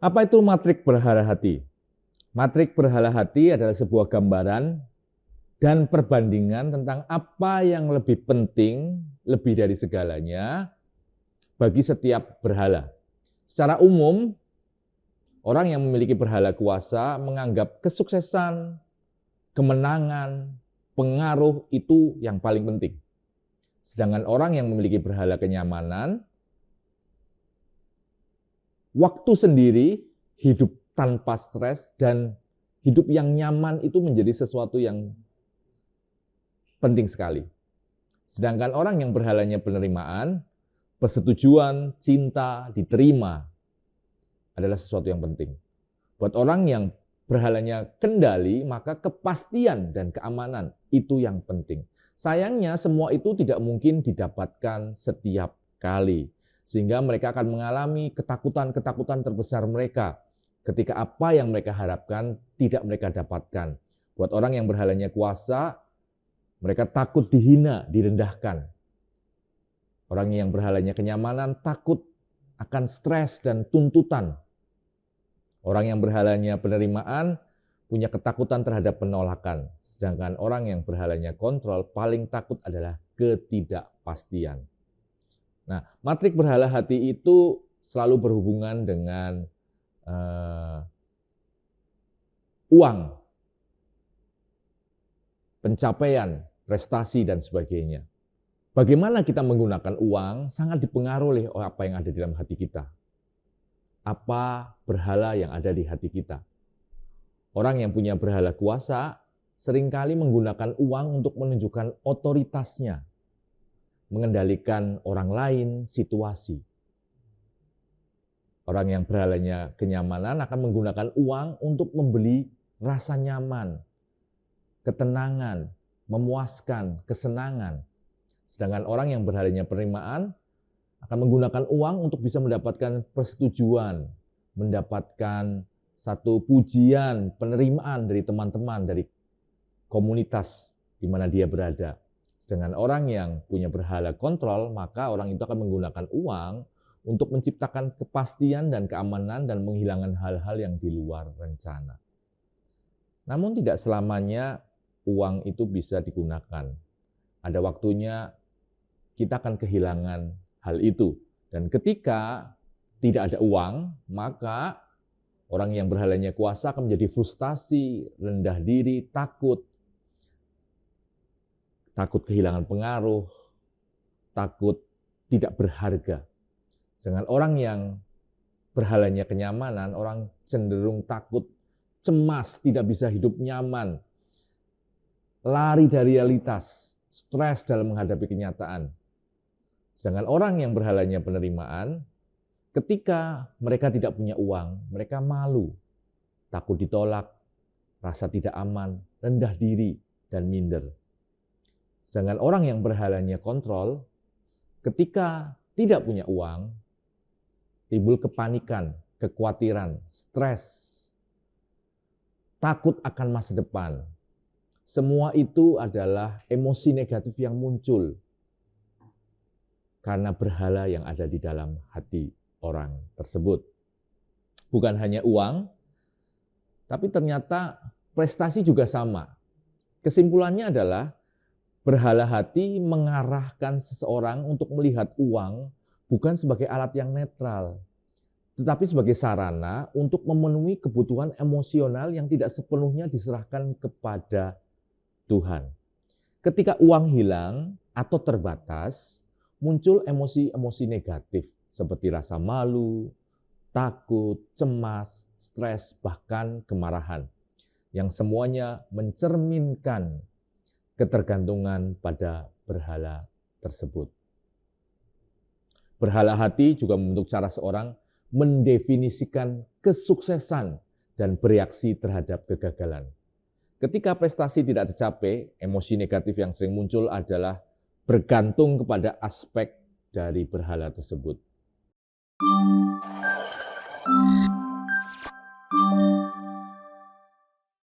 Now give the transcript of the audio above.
Apa itu matrik berhala hati? Matrik berhala hati adalah sebuah gambaran dan perbandingan tentang apa yang lebih penting, lebih dari segalanya bagi setiap berhala. Secara umum, orang yang memiliki berhala kuasa menganggap kesuksesan, kemenangan, pengaruh itu yang paling penting. Sedangkan orang yang memiliki berhala kenyamanan, waktu sendiri, hidup tanpa stres, dan hidup yang nyaman itu menjadi sesuatu yang penting sekali. Sedangkan orang yang berhalanya penerimaan, persetujuan, cinta, diterima adalah sesuatu yang penting. Buat orang yang berhalanya kendali, maka kepastian dan keamanan itu yang penting. Sayangnya semua itu tidak mungkin didapatkan setiap kali. Sehingga mereka akan mengalami ketakutan-ketakutan terbesar mereka ketika apa yang mereka harapkan tidak mereka dapatkan. Buat orang yang berhalanya kuasa, mereka takut dihina, direndahkan. Orang yang berhalanya kenyamanan takut akan stres dan tuntutan. Orang yang berhalanya penerimaan punya ketakutan terhadap penolakan. Sedangkan orang yang berhalanya kontrol paling takut adalah ketidakpastian. Nah, matrik berhala hati itu selalu berhubungan dengan uang, pencapaian, prestasi, dan sebagainya. Bagaimana kita menggunakan uang sangat dipengaruhi oleh apa yang ada di dalam hati kita. Apa berhala yang ada di hati kita. Orang yang punya berhala kuasa seringkali menggunakan uang untuk menunjukkan otoritasnya, mengendalikan orang lain, situasi. Orang yang berhalanya kenyamanan akan menggunakan uang untuk membeli rasa nyaman, ketenangan, memuaskan, kesenangan. Sedangkan orang yang berhalanya penerimaan akan menggunakan uang untuk bisa mendapatkan persetujuan, mendapatkan satu pujian, penerimaan dari teman-teman, dari komunitas di mana dia berada. Sedangkan orang yang punya berhala kontrol, maka orang itu akan menggunakan uang untuk menciptakan kepastian dan keamanan dan menghilangkan hal-hal yang di luar rencana. Namun tidak selamanya uang itu bisa digunakan. Ada waktunya kita akan kehilangan hal itu. Dan ketika tidak ada uang, maka orang yang berhalanya kuasa akan menjadi frustasi, rendah diri, takut kehilangan pengaruh, takut tidak berharga. Dengan orang yang berhalanya kenyamanan, orang cenderung takut, cemas, tidak bisa hidup nyaman, lari dari realitas, stres dalam menghadapi kenyataan. Sedangkan orang yang berhalanya penerimaan, ketika mereka tidak punya uang, mereka malu, takut ditolak, rasa tidak aman, rendah diri, dan minder. Sedangkan orang yang berhalanya kontrol, ketika tidak punya uang, timbul kepanikan, kekhawatiran, stres, takut akan masa depan. Semua itu adalah emosi negatif yang muncul karena berhala yang ada di dalam hati orang tersebut. Bukan hanya uang, tapi ternyata prestasi juga sama. Kesimpulannya adalah berhala hati mengarahkan seseorang untuk melihat uang bukan sebagai alat yang netral, tetapi sebagai sarana untuk memenuhi kebutuhan emosional yang tidak sepenuhnya diserahkan kepada Tuhan. Ketika uang hilang atau terbatas, muncul emosi-emosi negatif seperti rasa malu, takut, cemas, stres, bahkan kemarahan, yang semuanya mencerminkan ketergantungan pada berhala tersebut. Berhala hati juga membentuk cara seorang mendefinisikan kesuksesan dan bereaksi terhadap kegagalan. Ketika prestasi tidak tercapai, emosi negatif yang sering muncul adalah bergantung kepada aspek dari berhala tersebut.